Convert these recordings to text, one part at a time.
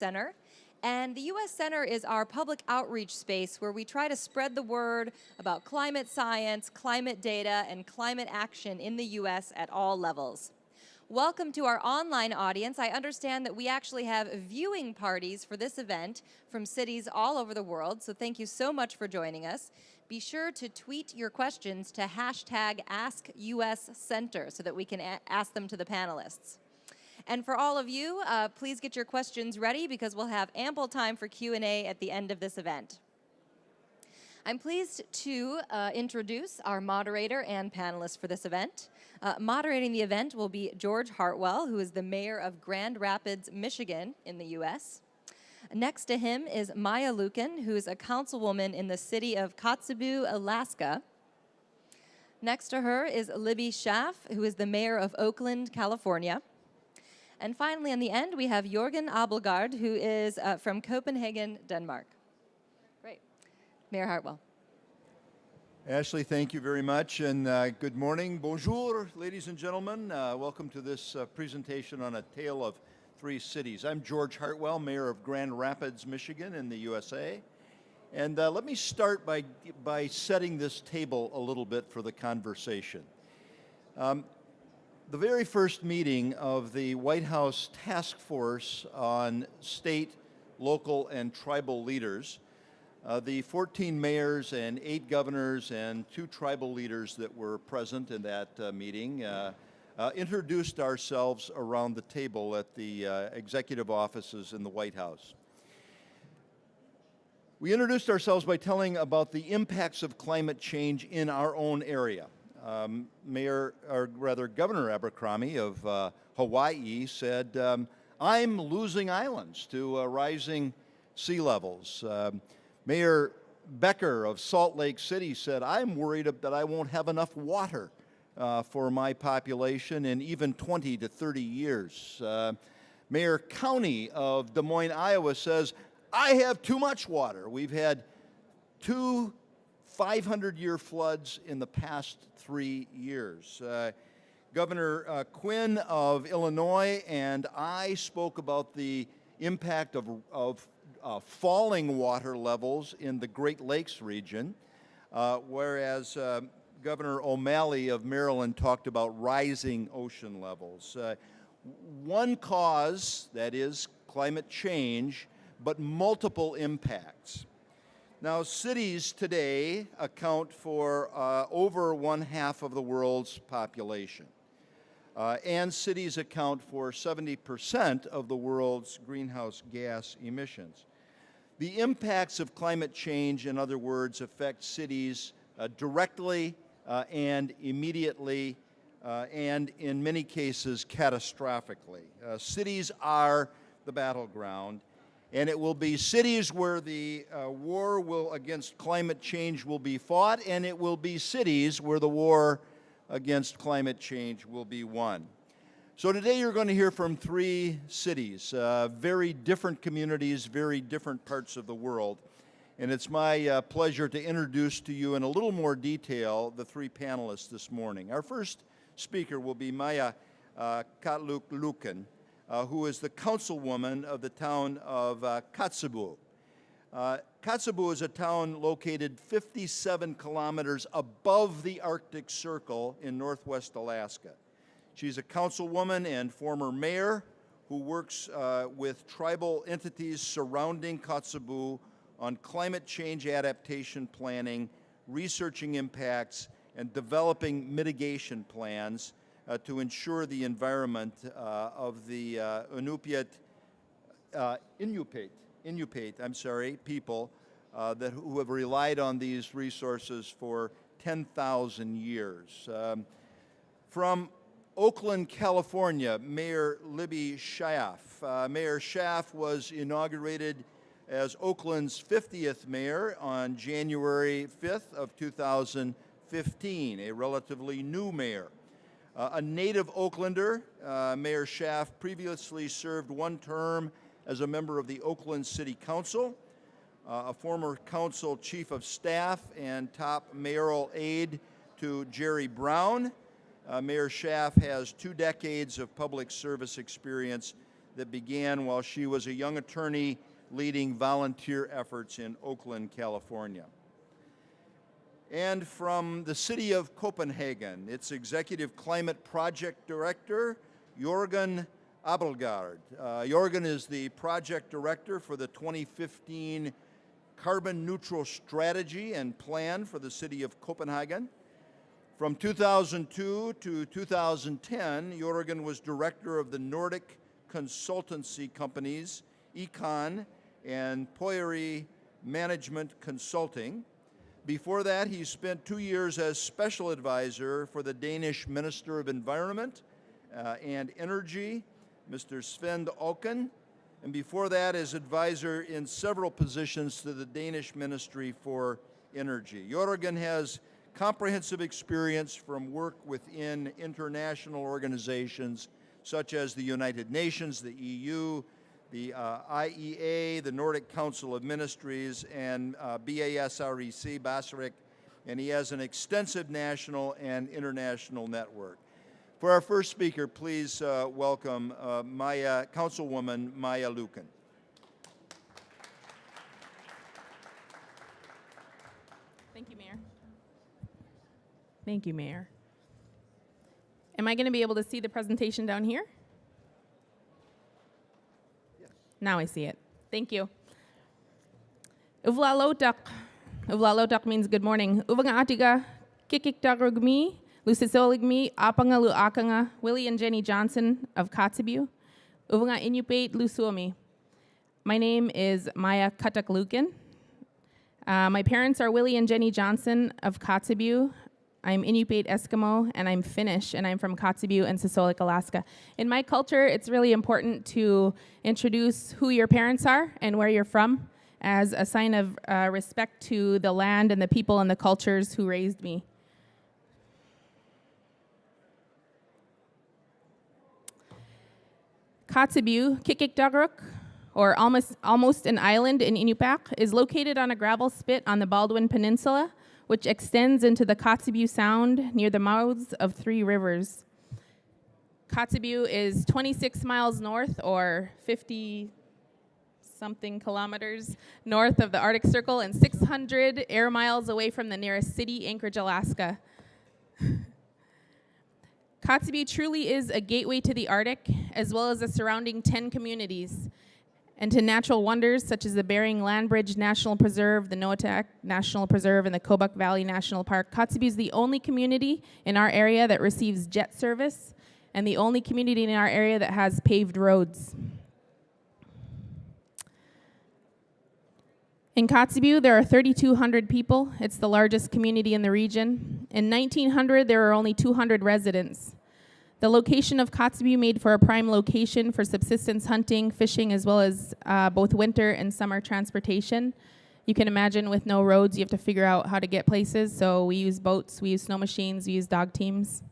Center. And the U.S. Center is our public outreach space where we try to spread the word about climate science, climate data, and climate action in the U.S. at all levels. Welcome to our online audience. I understand that we actually have viewing parties for this event from cities all over the world, so thank you so much for joining us. Be sure to tweet your questions to #AskUSCenter so that we can ask them to the panelists. And for all of you, please get your questions ready because we'll have ample time for Q&A at the end of this event. I'm pleased to introduce our moderator and panelists for this event. Moderating the event will be George Hartwell, who is the mayor of Grand Rapids, Michigan in the U.S. Next to him is Maya Lukin, who is a councilwoman in the city of Kotzebue, Alaska. Next to her is Libby Schaaf, who is the mayor of Oakland, California. And finally, in the end, we have Jørgen Abelgaard, who is from Copenhagen, Denmark. Great. Mayor Hartwell. Ashley, thank you very much, and good morning. Bonjour, ladies and gentlemen. Welcome to this presentation on A Tale of Three Cities. I'm George Hartwell, mayor of Grand Rapids, Michigan in the USA. And let me start by setting this table a little bit for the conversation. The very first meeting of the White House Task Force on State, Local, and Tribal Leaders, the 14 mayors and 8 governors and 2 tribal leaders that were present in that meeting introduced ourselves around the table at the executive offices in the White House. We introduced ourselves by telling about the impacts of climate change in our own area. Governor Abercrombie of Hawaii said, I'm losing islands to rising sea levels. Mayor Becker of Salt Lake City said, I'm worried that I won't have enough water for my population in even 20 to 30 years. Mayor County of Des Moines, Iowa says, I have too much water. We've had 2 500-year floods in the past 3 years. Governor Quinn of Illinois and I spoke about the impact of falling water levels in the Great Lakes region, whereas Governor O'Malley of Maryland talked about rising ocean levels. One cause, that is climate change, but multiple impacts. Now, cities today account for over 1/2 of the world's population. And cities account for 70% of the world's greenhouse gas emissions. The impacts of climate change, in other words, affect cities directly and immediately, and in many cases, catastrophically. Cities are the battleground. And it will be cities where the war against climate change will be fought, and it will be cities where the war against climate change will be won. So today you're going to hear from 3 cities, very different communities, very different parts of the world. And it's my pleasure to introduce to you in a little more detail the 3 panelists this morning. Our first speaker will be Maya Lukin, who is the councilwoman of the town of Kotzebue. Kotzebue is a town located 57 kilometers above the Arctic Circle in northwest Alaska. She's a councilwoman and former mayor who works with tribal entities surrounding Kotzebue on climate change adaptation planning, researching impacts, and developing mitigation plans to ensure the environment of the Inupiat people who have relied on these resources for 10,000 years. From Oakland, California, Mayor Libby Schaaf. Mayor Schaaf was inaugurated as Oakland's 50th mayor on January 5th of 2015, a relatively new mayor. A native Oaklander, Mayor Schaaf previously served 1 term as a member of the Oakland City Council, a former council chief of staff and top mayoral aide to Jerry Brown. Mayor Schaaf has 2 decades of public service experience that began while she was a young attorney leading volunteer efforts in Oakland, California. And from the city of Copenhagen, its Executive Climate Project Director, Jorgen Abelgaard. Jorgen is the project director for the 2015 Carbon Neutral Strategy and Plan for the city of Copenhagen. From 2002 to 2010, Jorgen was director of the Nordic consultancy companies Econ and Poiri Management Consulting. Before that, he spent 2 years as special advisor for the Danish Minister of Environment and Energy, Mr. Svend Auken, and before that as advisor in several positions to the Danish Ministry for Energy. Jorgen has comprehensive experience from work within international organizations such as the United Nations, the EU, the IEA, the Nordic Council of Ministries, and BASREC, and he has an extensive national and international network. For our first speaker, please welcome Councilwoman Maya Luken. Thank you, Mayor. Thank you, Mayor. Am I going to be able to see the presentation down here? Yes. Now I see it. Thank you. Uvlalotak. Uvlalotak means good morning. Uvanga atiga kikiktarugmi, lusisoligmi, apanga luakanga, Willie and Jenny Johnson of Kotzebue. Uvanga inupate lusuomi. My name is Maya Luken. My parents are Willie and Jenny Johnson of Kotzebue. I'm Inupiat Eskimo, and I'm Finnish, and I'm from Kotzebue and Sisolik, Alaska. In my culture, it's really important to introduce who your parents are and where you're from as a sign of respect to the land and the people and the cultures who raised me. Kotzebue, Kikikdaruk, or almost an island in Inupiaq, is located on a gravel spit on the Baldwin Peninsula, which extends into the Kotzebue Sound near the mouths of 3 rivers. Kotzebue is 26 miles north, or 50-something kilometers north of the Arctic Circle, and 600 air miles away from the nearest city, Anchorage, Alaska. Kotzebue truly is a gateway to the Arctic, as well as the surrounding 10 communities, and to natural wonders such as the Bering Land Bridge National Preserve, the Noatak National Preserve, and the Kobuk Valley National Park. Kotzebue is the only community in our area that receives jet service, and the only community in our area that has paved roads. In Kotzebue, there are 3,200 people. It's the largest community in the region. In 1900, there were only 200 residents. The location of Kotzebue made for a prime location for subsistence hunting, fishing, as well as both winter and summer transportation. You can imagine with no roads, you have to figure out how to get places. So we use boats, we use snow machines, we use dog teams.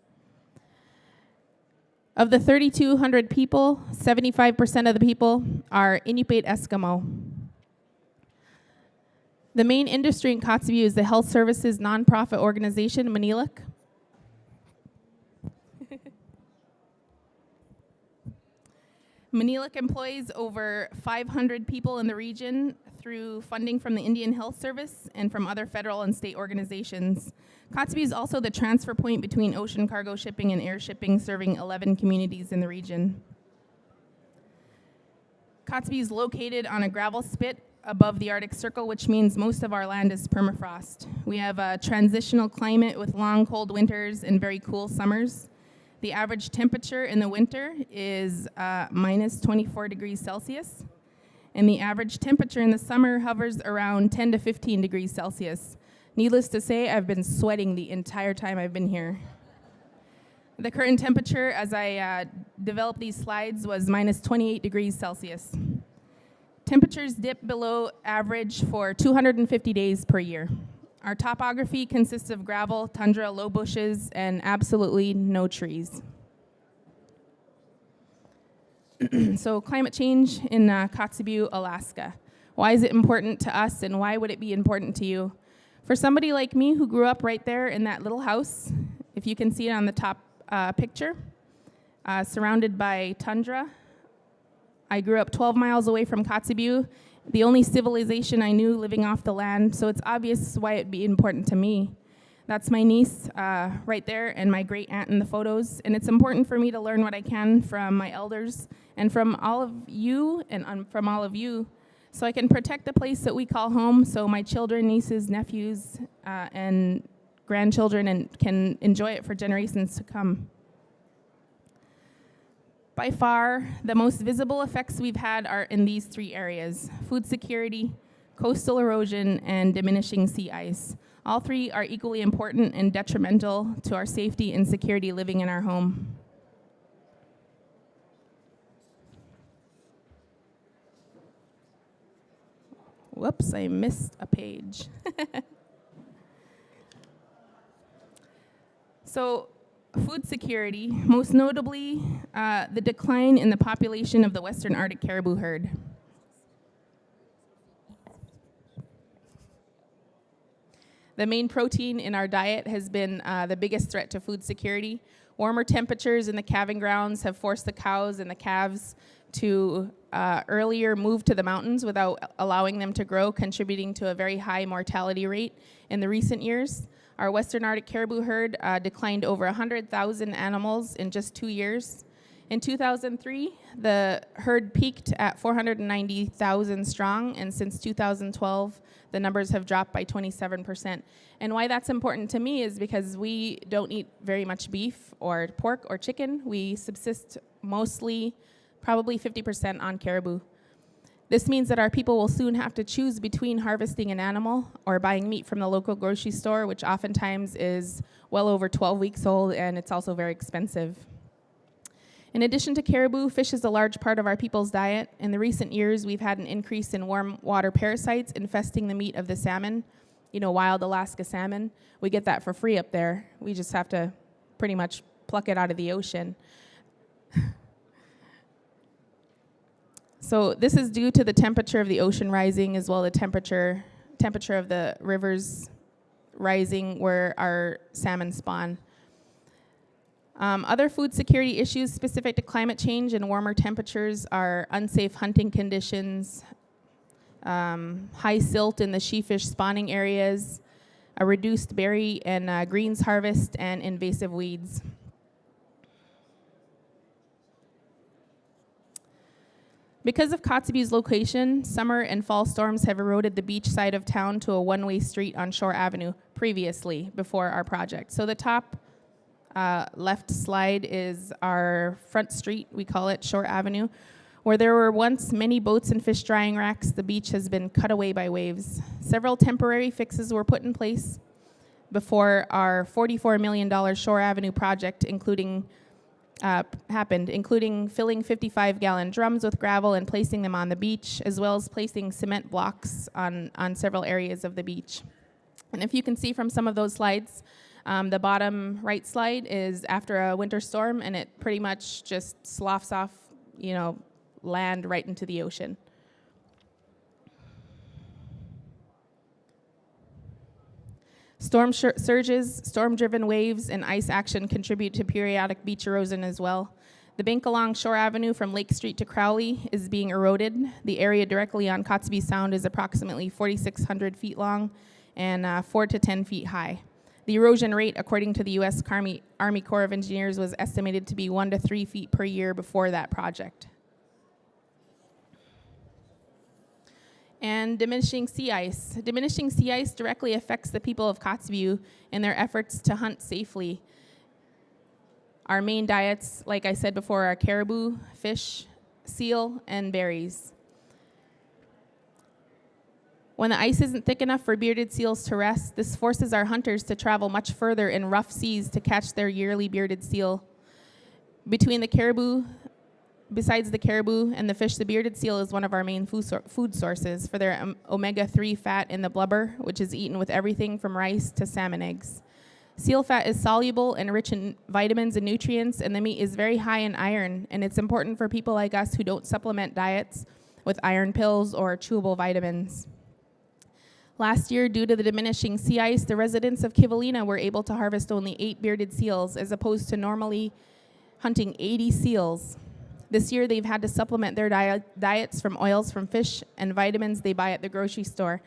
Of the 3,200 people, 75% of the people are Inupiat Eskimo. The main industry in Kotzebue is the health services nonprofit organization, Maniluk. Maniluk employs over 500 people in the region through funding from the Indian Health Service and from other federal and state organizations. Kotzebue is also the transfer point between ocean cargo shipping and air shipping, serving 11 communities in the region. Kotzebue is located on a gravel spit above the Arctic Circle, which means most of our land is permafrost. We have a transitional climate with long, cold winters and very cool summers. The average temperature in the winter is minus 24 degrees Celsius, and the average temperature in the summer hovers around 10 to 15 degrees Celsius. Needless to say, I've been sweating the entire time I've been here. The current temperature as I developed these slides was minus 28 degrees Celsius. Temperatures dip below average for 250 days per year. Our topography consists of gravel, tundra, low bushes, and absolutely no trees. So climate change in Kotzebue, Alaska. Why is it important to us, and why would it be important to you? For somebody like me who grew up right there in that little house, if you can see it on the top picture, surrounded by tundra, I grew up 12 miles away from Kotzebue, the only civilization I knew living off the land, so it's obvious why it'd be important to me. That's my niece right there and my great aunt in the photos, and it's important for me to learn what I can from my elders and from all of you and from all of you, so I can protect the place that we call home, so my children, nieces, nephews, and grandchildren can enjoy it for generations to come. By far, the most visible effects we've had are in these three areas: food security, coastal erosion, and diminishing sea ice. All three are equally important and detrimental to our safety and security living in our home. Whoops, I missed a page. So, food security, most notably the decline in the population of the Western Arctic caribou herd. The main protein in our diet has been the biggest threat to food security. Warmer temperatures in the calving grounds have forced the cows and the calves to earlier move to the mountains without allowing them to grow, contributing to a very high mortality rate in the recent years. Our Western Arctic caribou herd declined over 100,000 animals in just 2 years. In 2003, the herd peaked at 490,000 strong, and since 2012, the numbers have dropped by 27%. And why that's important to me is because we don't eat very much beef or pork or chicken. We subsist mostly, probably 50% on caribou. This means that our people will soon have to choose between harvesting an animal or buying meat from the local grocery store, which oftentimes is well over 12 weeks old, and it's also very expensive. In addition to caribou, fish is a large part of our people's diet. In the recent years, we've had an increase in warm water parasites infesting the meat of the salmon, wild Alaska salmon. We get that for free up there. We just have to pretty much pluck it out of the ocean. So this is due to the temperature of the ocean rising, as well as the temperature of the rivers rising where our salmon spawn. Other food security issues specific to climate change and warmer temperatures are unsafe hunting conditions, high silt in the sheefish spawning areas, a reduced berry and greens harvest, and invasive weeds. Because of Kotzebue's location, summer and fall storms have eroded the beach side of town to a one-way street on Shore Avenue previously, before our project. So the top left slide is our front street, we call it Shore Avenue, where there were once many boats and fish drying racks. The beach has been cut away by waves. Several temporary fixes were put in place before our $44 million Shore Avenue project, including filling 55-gallon drums with gravel and placing them on the beach, as well as placing cement blocks on several areas of the beach. And if you can see from some of those slides, the bottom right slide is after a winter storm, and it pretty much just sloughs off, land right into the ocean. Storm surges, storm-driven waves, and ice action contribute to periodic beach erosion as well. The bank along Shore Avenue from Lake Street to Crowley is being eroded. The area directly on Kotzebue Sound is approximately 4,600 feet long and 4 to 10 feet high. The erosion rate, according to the U.S. Army Corps of Engineers, was estimated to be 1 to 3 feet per year before that project. And diminishing sea ice. Diminishing sea ice directly affects the people of Kotzebue in their efforts to hunt safely. Our main diets, like I said before, are caribou, fish, seal, and berries. When the ice isn't thick enough for bearded seals to rest, this forces our hunters to travel much further in rough seas to catch their yearly bearded seal. Besides the caribou and the fish, the bearded seal is one of our main food sources for their omega-3 fat in the blubber, which is eaten with everything from rice to salmon eggs. Seal fat is soluble and rich in vitamins and nutrients, and the meat is very high in iron, and it's important for people like us who don't supplement diets with iron pills or chewable vitamins. Last year, due to the diminishing sea ice, the residents of Kivalina were able to harvest only 8 bearded seals, as opposed to normally hunting 80 seals. This year, they've had to supplement their diets from oils from fish and vitamins they buy at the grocery store.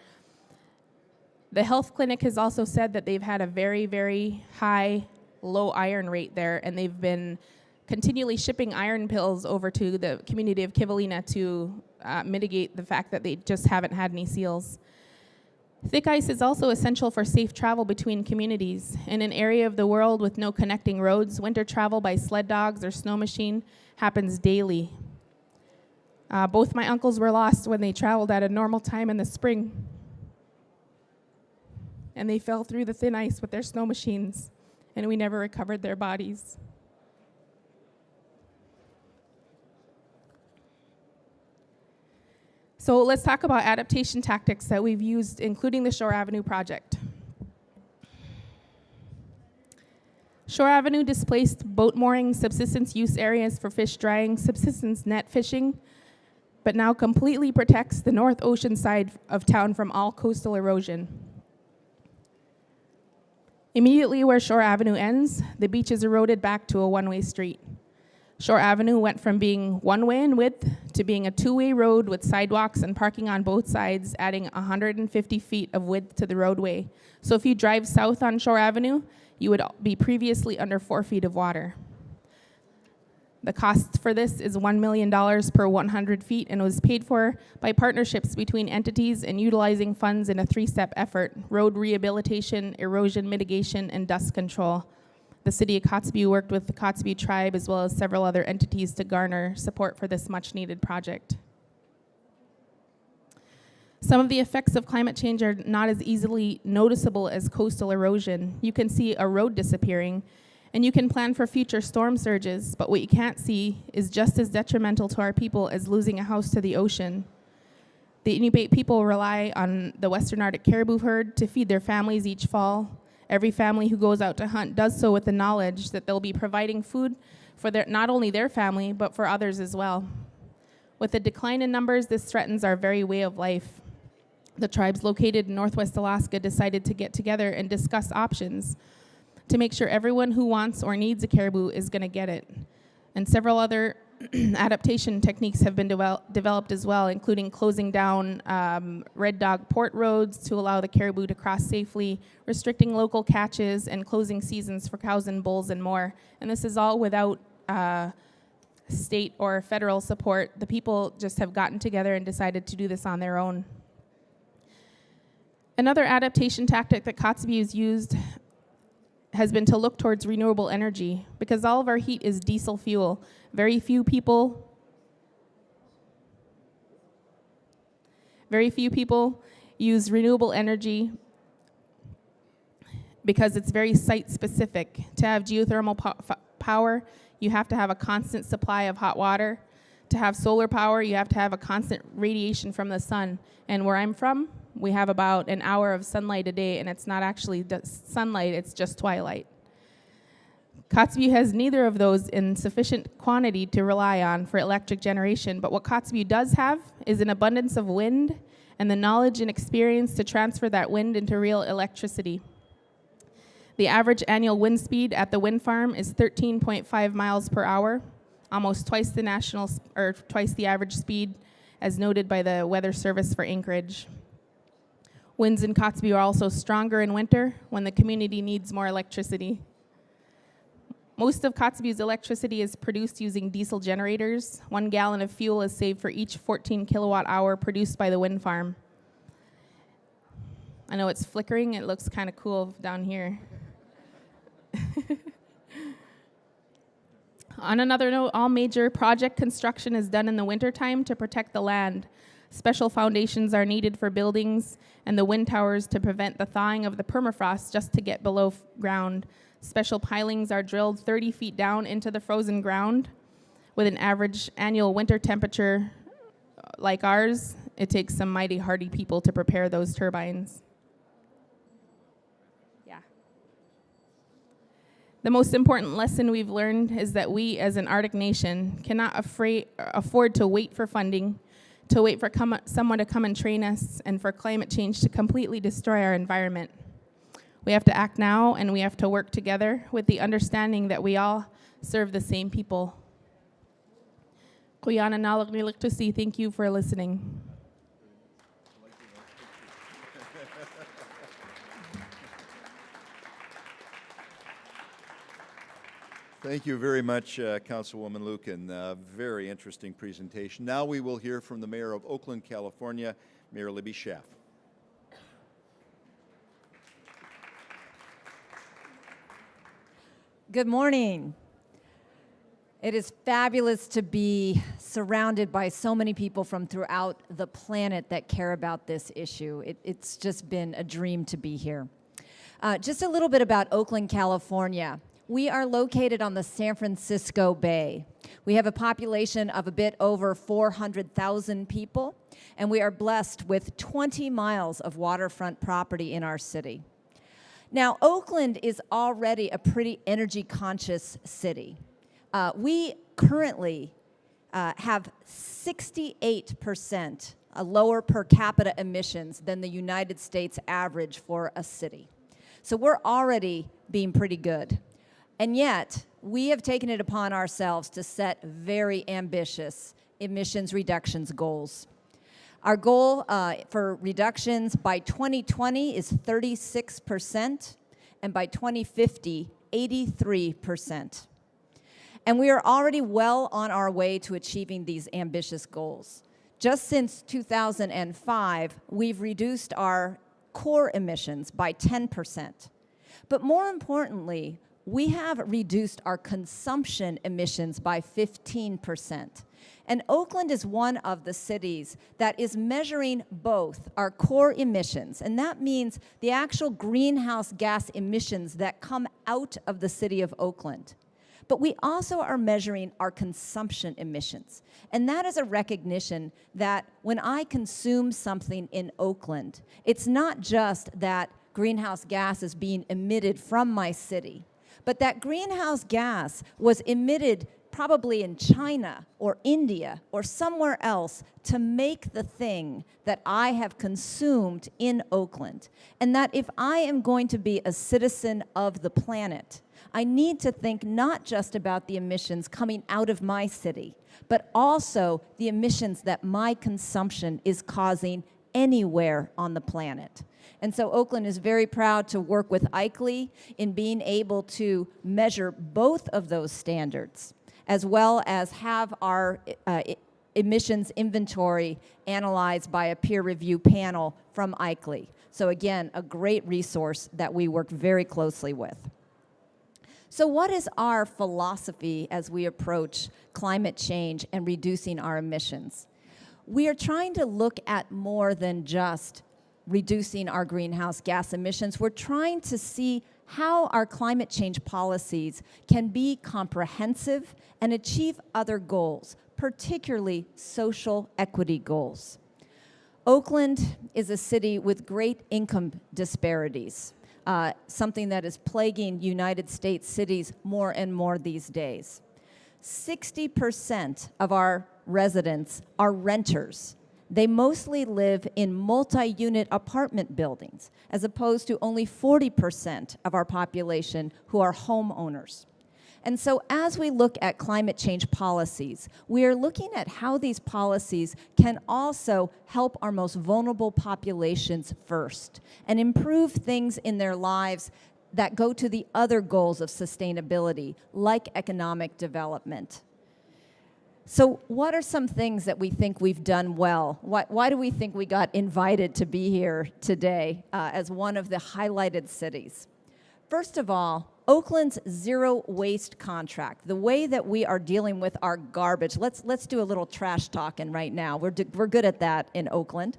The health clinic has also said that they've had a very, very high low iron rate there, and they've been continually shipping iron pills over to the community of Kivalina to mitigate the fact that they just haven't had any seals. Thick ice is also essential for safe travel between communities. In an area of the world with no connecting roads, winter travel by sled dogs or snow machine happens daily. Both my uncles were lost when they traveled at a normal time in the spring, and they fell through the thin ice with their snow machines, and we never recovered their bodies. So let's talk about adaptation tactics that we've used, including the Shore Avenue project. Shore Avenue displaced boat mooring, subsistence use areas for fish drying, subsistence net fishing, but now completely protects the North Ocean side of town from all coastal erosion. Immediately where Shore Avenue ends, the beach is eroded back to a one-way street. Shore Avenue went from being one-way in width to being a two-way road with sidewalks and parking on both sides, adding 150 feet of width to the roadway. So if you drive south on Shore Avenue, you would be previously under 4 feet of water. The cost for this is $1 million per 100 feet and was paid for by partnerships between entities and utilizing funds in a 3-step effort: road rehabilitation, erosion mitigation, and dust control. The city of Kotzebue worked with the Kotzebue tribe as well as several other entities to garner support for this much needed project. Some of the effects of climate change are not as easily noticeable as coastal erosion. You can see a road disappearing, and you can plan for future storm surges, but what you can't see is just as detrimental to our people as losing a house to the ocean. The Inuit people rely on the Western Arctic caribou herd to feed their families each fall. Every family who goes out to hunt does so with the knowledge that they'll be providing food for not only their family, but for others as well. With the decline in numbers, this threatens our very way of life. The tribes located in Northwest Alaska decided to get together and discuss options to make sure everyone who wants or needs a caribou is going to get it. And several other adaptation techniques have been developed as well, including closing down red dog port roads to allow the caribou to cross safely, restricting local catches, and closing seasons for cows and bulls and more. And this is all without state or federal support. The people just have gotten together and decided to do this on their own. Another adaptation tactic that Kotzebue has used has been to look towards renewable energy, because all of our heat is diesel fuel. Very few people use renewable energy because it's very site specific. To have geothermal power, you have to have a constant supply of hot water. To have solar power, you have to have a constant radiation from the sun. And where I'm from, we have about an hour of sunlight a day, and it's not actually sunlight, it's just twilight. Kotzebue has neither of those in sufficient quantity to rely on for electric generation, but what Kotzebue does have is an abundance of wind and the knowledge and experience to transfer that wind into real electricity. The average annual wind speed at the wind farm is 13.5 miles per hour, almost twice the twice the average speed as noted by the Weather Service for Anchorage. Winds in Kotzebue are also stronger in winter when the community needs more electricity. Most of Kotzebue's electricity is produced using diesel generators. 1 gallon of fuel is saved for each 14 kilowatt hour produced by the wind farm. I know it's flickering, it looks kind of cool down here. On another note, all major project construction is done in the wintertime to protect the land. Special foundations are needed for buildings and the wind towers to prevent the thawing of the permafrost just to get below ground. Special pilings are drilled 30 feet down into the frozen ground. With an average annual winter temperature like ours, it takes some mighty hardy people to prepare those turbines. Yeah. The most important lesson we've learned is that we, as an Arctic nation, cannot afford to wait for funding, to wait for someone to come and train us, and for climate change to completely destroy our environment. We have to act now, and we have to work together with the understanding that we all serve the same people. Kuya nalag nilik to see. Thank you for listening. Thank you very much, Councilwoman Lucan. Very interesting presentation. Now we will hear from the Mayor of Oakland, California, Mayor Libby Schaaf. Good morning. It is fabulous to be surrounded by so many people from throughout the planet that care about this issue. It's just been a dream to be here. Just a little bit about Oakland, California. We are located on the San Francisco Bay. We have a population of a bit over 400,000 people, and we are blessed with 20 miles of waterfront property in our city. Now, Oakland is already a pretty energy-conscious city. We currently have 68% lower per capita emissions than the United States average for a city. So we're already being pretty good. And yet, we have taken it upon ourselves to set very ambitious emissions reductions goals. Our goal for reductions by 2020 is 36%, and by 2050, 83%. And we are already well on our way to achieving these ambitious goals. Just since 2005, we've reduced our core emissions by 10%. But more importantly, we have reduced our consumption emissions by 15%. And Oakland is one of the cities that is measuring both our core emissions, and that means the actual greenhouse gas emissions that come out of the city of Oakland. But we also are measuring our consumption emissions. And that is a recognition that when I consume something in Oakland, it's not just that greenhouse gas is being emitted from my city, but that greenhouse gas was emitted probably in China or India or somewhere else to make the thing that I have consumed in Oakland. And that if I am going to be a citizen of the planet, I need to think not just about the emissions coming out of my city, but also the emissions that my consumption is causing anywhere on the planet. And so Oakland is very proud to work with ICLEI in being able to measure both of those standards, as well as have our emissions inventory analyzed by a peer review panel from ICLEI. So again, a great resource that we work very closely with. So what is our philosophy as we approach climate change and reducing our emissions? We are trying to look at more than just reducing our greenhouse gas emissions. We're trying to see how our climate change policies can be comprehensive and achieve other goals, particularly social equity goals. Oakland is a city with great income disparities, something that is plaguing United States cities more and more these days. 60% of our residents are renters. They mostly live in multi-unit apartment buildings, as opposed to only 40% of our population who are homeowners. And so as we look at climate change policies, we are looking at how these policies can also help our most vulnerable populations first and improve things in their lives that go to the other goals of sustainability, like economic development. So what are some things that we think we've done well? Why do we think we got invited to be here today as one of the highlighted cities? First of all, Oakland's zero waste contract, the way that we are dealing with our garbage. Let's do a little trash talking right now. We're good at that in Oakland.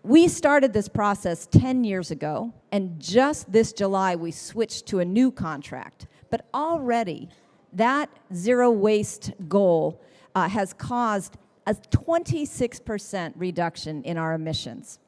We started this process 10 years ago, and just this July we switched to a new contract. But already, that zero waste goal has caused a 26% reduction in our emissions.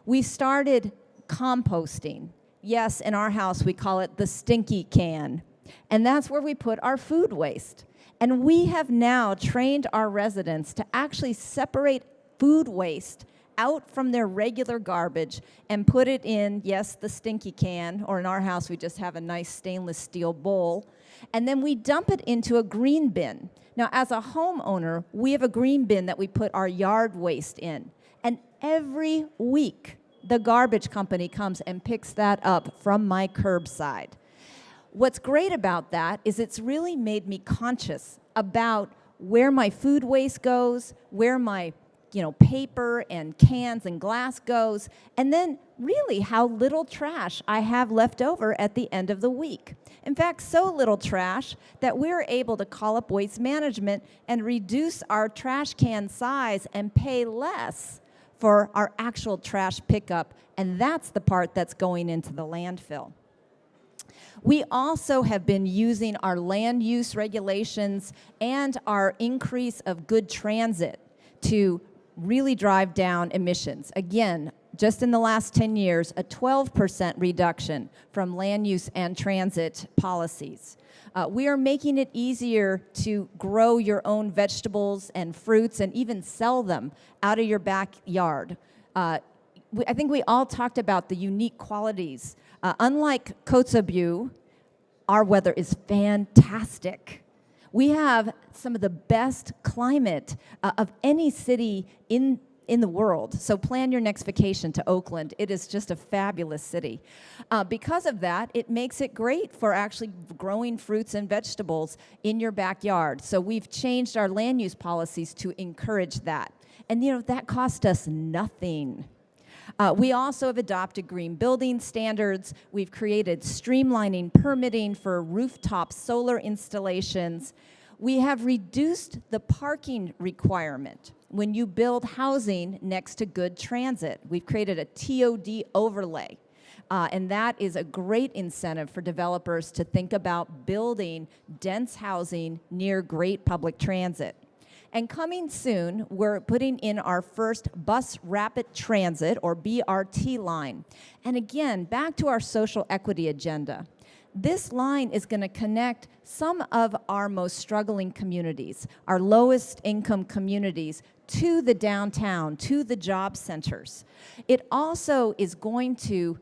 We started composting. Yes, in our house we call it the stinky can, and that's where we put our food waste. And we have now trained our residents to actually separate food waste out from their regular garbage and put it in, yes, the stinky can, or in our house we just have a nice stainless steel bowl, and then we dump it into a green bin. Now, as a homeowner, we have a green bin that we put our yard waste in, and every week the garbage company comes and picks that up from my curbside. What's great about that is it's really made me conscious about where my food waste goes, where my paper and cans and glass goes, and then really how little trash I have left over at the end of the week. In fact, so little trash that we're able to call up Waste Management and reduce our trash can size and pay less for our actual trash pickup, and that's the part that's going into the landfill. We also have been using our land use regulations and our increase of good transit to really drive down emissions. Again, just in the last 10 years, a 12% reduction from land use and transit policies. We are making it easier to grow your own vegetables and fruits and even sell them out of your backyard. I think we all talked about the unique qualities. Unlike Kotzebue, our weather is fantastic. We have some of the best climate of any city in the world. So plan your next vacation to Oakland. It is just a fabulous city. Because of that, it makes it great for actually growing fruits and vegetables in your backyard. So we've changed our land use policies to encourage that. And that cost us nothing. We also have adopted green building standards. We've created streamlining permitting for rooftop solar installations. We have reduced the parking requirement when you build housing next to good transit. We've created a TOD overlay, and that is a great incentive for developers to think about building dense housing near great public transit. And coming soon, we're putting in our first bus rapid transit, or BRT line. And again, back to our social equity agenda. This line is going to connect some of our most struggling communities, our lowest income communities, to the downtown, to the job centers. It also is going to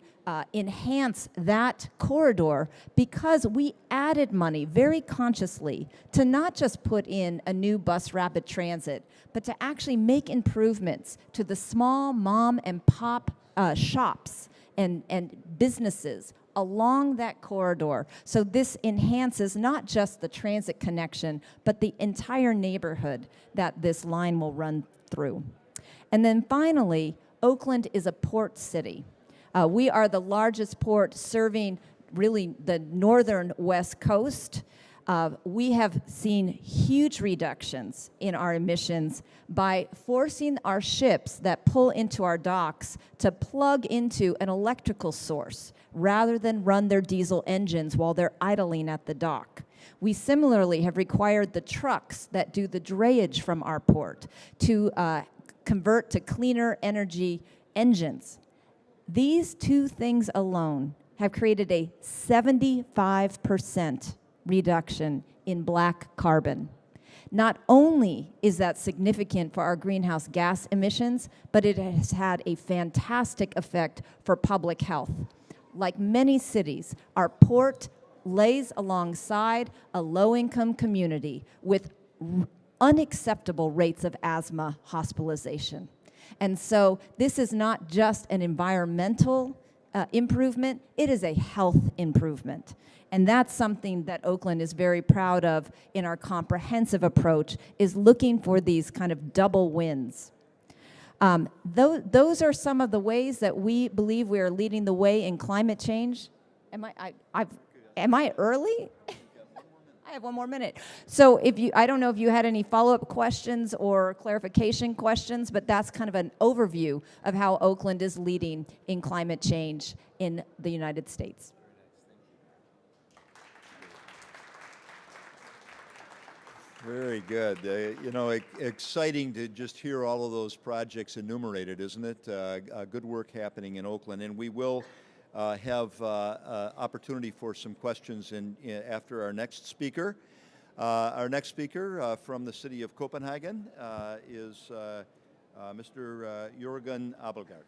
enhance that corridor because we added money very consciously to not just put in a new bus rapid transit, but to actually make improvements to the small mom and pop shops and businesses along that corridor. So this enhances not just the transit connection, but the entire neighborhood that this line will run through. And then finally, Oakland is a port city. We are the largest port serving really the northern west coast. We have seen huge reductions in our emissions by forcing our ships that pull into our docks to plug into an electrical source rather than run their diesel engines while they're idling at the dock. We similarly have required the trucks that do the drayage from our port to convert to cleaner energy engines. These two things alone have created a 75% reduction in black carbon. Not only is that significant for our greenhouse gas emissions, but it has had a fantastic effect for public health. Like many cities, our port lays alongside a low-income community with unacceptable rates of asthma hospitalization. And so this is not just an environmental improvement, it is a health improvement. And that's something that Oakland is very proud of in our comprehensive approach, is looking for these kind of double wins. Those are some of the ways that we believe we are leading the way in climate change. Am I early? I have one more minute. So I don't know if you had any follow-up questions or clarification questions, but that's kind of an overview of how Oakland is leading in climate change in the United States. Very good. Exciting to just hear all of those projects enumerated, isn't it? Good work happening in Oakland, and we will have opportunity for some questions after our next speaker. Our next speaker from the city of Copenhagen is Mr. Jürgen Abelgard.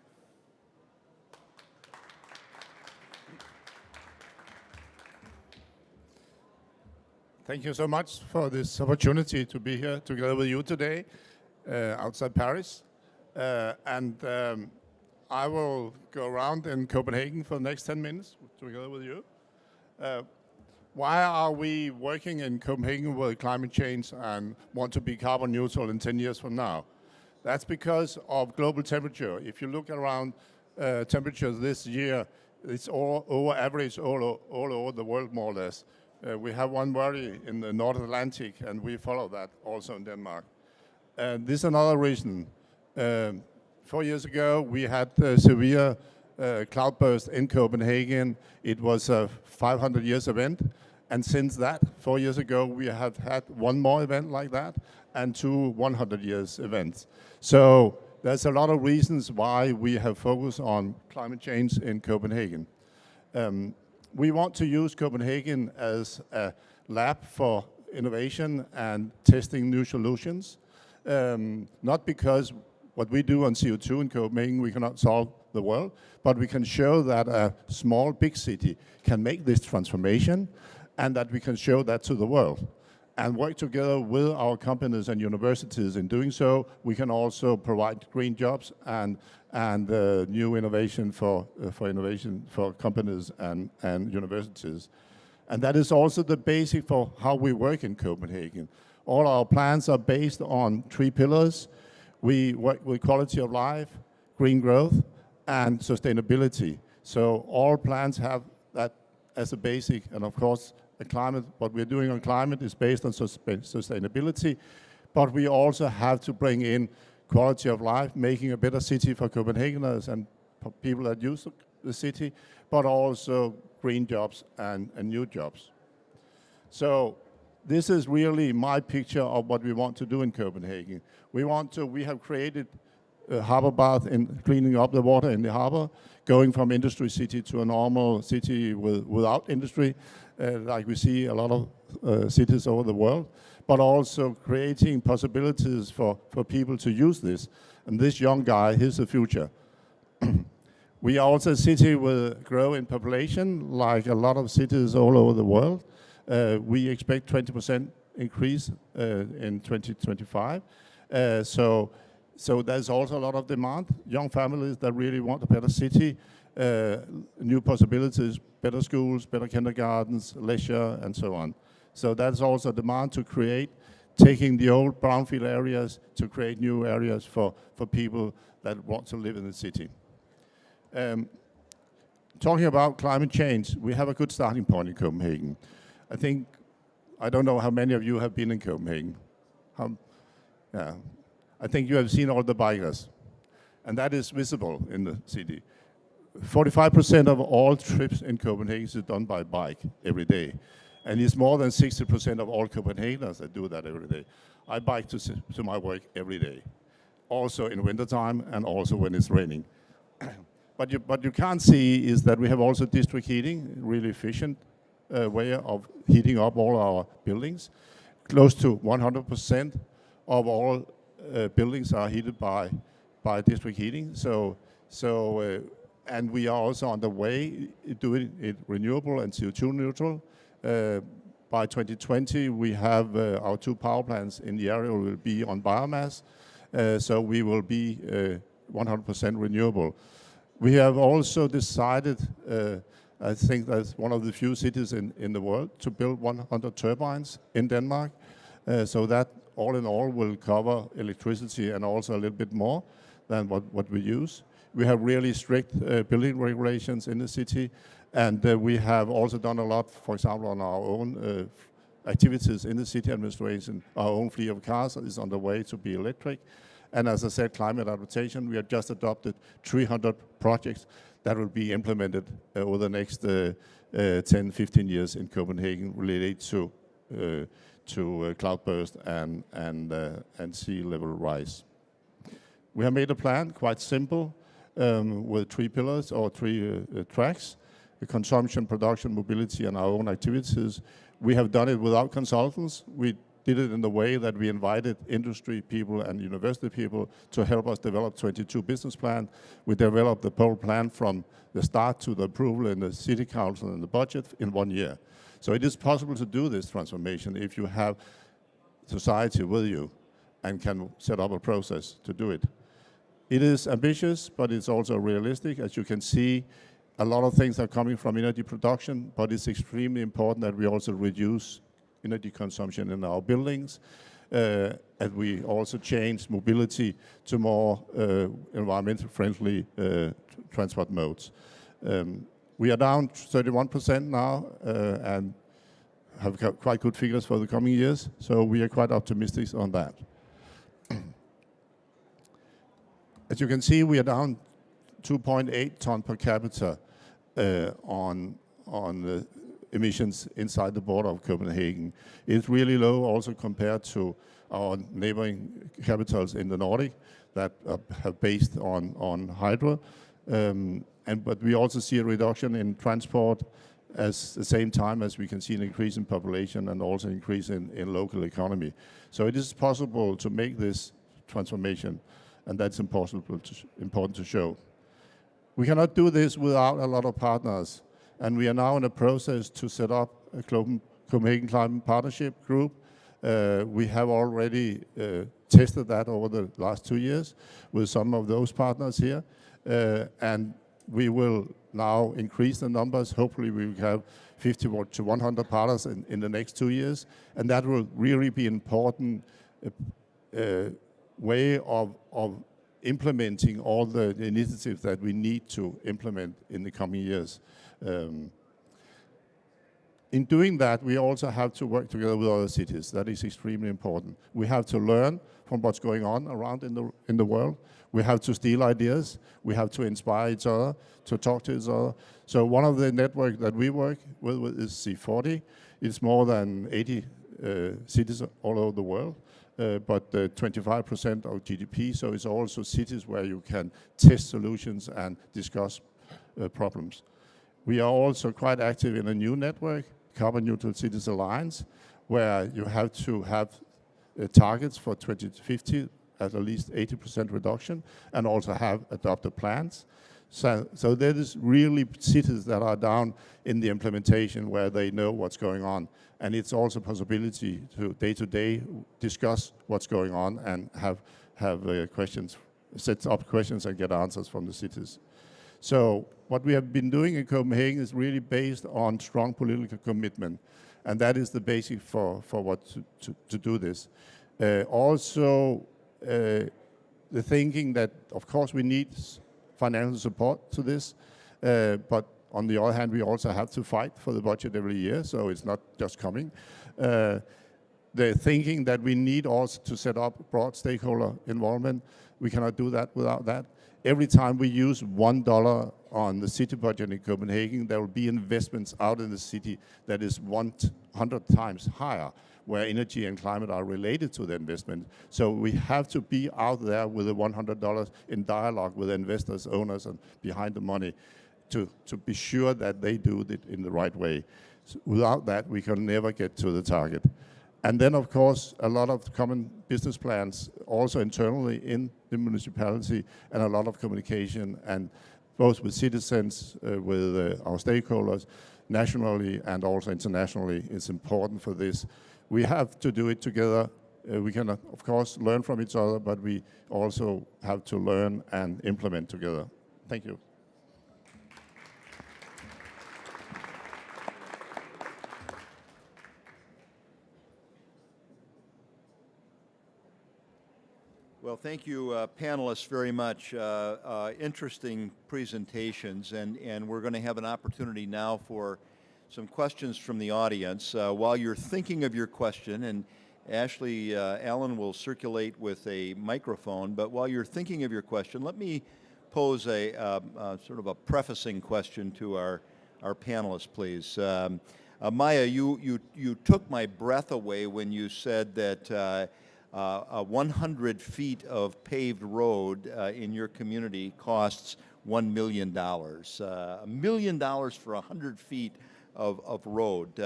Thank you so much for this opportunity to be here together with you today outside Paris. I will go around in Copenhagen for the next 10 minutes together with you. Why are we working in Copenhagen with climate change and want to be carbon neutral in 10 years from now? That's because of global temperature. If you look around temperatures this year, it's all over average all over the world, more or less. We have one worry in the North Atlantic, and we follow that also in Denmark. This is another reason. 4 years ago, we had a severe cloudburst in Copenhagen. It was a 500 years event. And since that, 4 years ago, we have had one more event like that and 2 100 years events. So there's a lot of reasons why we have focused on climate change in Copenhagen. We want to use Copenhagen as a lab for innovation and testing new solutions. Not because what we do on CO2 in Copenhagen, we cannot solve the world, but we can show that a small, big city can make this transformation, and that we can show that to the world. And work together with our companies and universities. In doing so, we can also provide green jobs and new innovation for innovation for companies and universities. And that is also the basic for how we work in Copenhagen. All our plans are based on 3 pillars. We work with quality of life, green growth, and sustainability. So all plans have that as a basic, and of course, the climate, what we're doing on climate is based on sustainability, but we also have to bring in quality of life, making a better city for Copenhageners and people that use the city, but also green jobs and new jobs. So this is really my picture of what we want to do in Copenhagen. We have created a harbor bath in cleaning up the water in the harbor, going from industry city to a normal city without industry, like we see a lot of cities over the world, but also creating possibilities for people to use this. And this young guy, he's the future. We are also a city with growing population, like a lot of cities all over the world. We expect 20% increase in 2025. So there's also a lot of demand. Young families that really want a better city, new possibilities, better schools, better kindergartens, leisure, and so on. So that's also demand to create, taking the old brownfield areas to create new areas for people that want to live in the city. Talking about climate change, we have a good starting point in Copenhagen. I don't know how many of you have been in Copenhagen. Yeah. I think you have seen all the bikers, and that is visible in the city. 45% of all trips in Copenhagen is done by bike every day, and it's more than 60% of all Copenhageners that do that every day. I bike to my work every day, also in wintertime and also when it's raining. But you can't see is that we have also district heating, really efficient way of heating up all our buildings. Close to 100% of all buildings are heated by district heating. And we are also on the way doing it renewable and CO2 neutral. By 2020, we have our 2 power plants in the area will be on biomass, so we will be 100% renewable. We have also decided, I think that's one of the few cities in the world, to build 100 turbines in Denmark, so that all in all will cover electricity and also a little bit more than what we use. We have really strict building regulations in the city, and we have also done a lot, for example, on our own activities in the city administration. Our own fleet of cars is on the way to be electric. And as I said, climate adaptation, we have just adopted 300 projects that will be implemented over the next 10, 15 years in Copenhagen related to cloudburst and sea level rise. We have made a plan, quite simple, with 3 pillars or 3 tracks: the consumption, production, mobility, and our own activities. We have done it without consultants. We did it in the way that we invited industry people and university people to help us develop 22 business plan. We developed the whole plan from the start to the approval in the city council and the budget in 1 year. So it is possible to do this transformation if you have society with you and can set up a process to do it. It is ambitious, but it's also realistic. As you can see, a lot of things are coming from energy production, but it's extremely important that we also reduce energy consumption in our buildings, and we also change mobility to more environmental friendly transport modes. We are down 31% now and have got quite good figures for the coming years, so we are quite optimistic on that. As you can see, we are down 2.8 ton per capita on the emissions inside the border of Copenhagen. It's really low also compared to our neighboring capitals in the Nordic that have based on hydro. But we also see a reduction in transport at the same time as we can see an increase in population and also increase in local economy. So it is possible to make this transformation, and that's important to show. We cannot do this without a lot of partners, and we are now in a process to set up a Copenhagen Climate Partnership Group. We have already tested that over the last 2 years with some of those partners here, and we will now increase the numbers. Hopefully we will have 50 to 100 partners in the next 2 years, and that will really be an important way of implementing all the initiatives that we need to implement in the coming years. In doing that, we also have to work together with other cities. That is extremely important. We have to learn from what's going on around in the world. We have to steal ideas. We have to inspire each other, to talk to each other. So one of the networks that we work with is C40. It's more than 80 cities all over the world. But 25% of GDP, so it's also cities where you can test solutions and discuss problems. We are also quite active in a new network, Carbon Neutral Cities Alliance, where you have to have targets for 2050 at least 80% reduction and also have adopted plans. So there is really cities that are down in the implementation where they know what's going on. And it's also a possibility to day-to-day discuss what's going on and have questions, set up questions and get answers from the cities. So what we have been doing in Copenhagen is really based on strong political commitment. And that is the basic for what to do this. Also, the thinking that, of course, we need financial support to this, but on the other hand, we also have to fight for the budget every year, so it's not just coming. The thinking that we need also to set up broad stakeholder involvement, we cannot do that without that. Every time we use $1 on the city budget in Copenhagen, there will be investments out in the city that is 100 times higher, where energy and climate are related to the investment. So we have to be out there with the $100 in dialogue with investors, owners, and behind the money to be sure that they do it in the right way. So without that, we can never get to the target. And then, of course, a lot of common business plans also internally in the municipality, and a lot of communication, and both with citizens, with our stakeholders, nationally and also internationally, is important for this. We have to do it together. We can, of course, learn from each other, but we also have to learn and implement together. Thank you. Well, thank you, panelists, very much. Interesting presentations, and we're going to have an opportunity now for some questions from the audience. While you're thinking of your question, and Ashley Allen will circulate with a microphone, but while you're thinking of your question, let me pose a sort of a prefacing question to our panelists, please. Maya, you took my breath away when you said that 100 feet of paved road in your community costs $1 million. $1 million for 100 feet of road.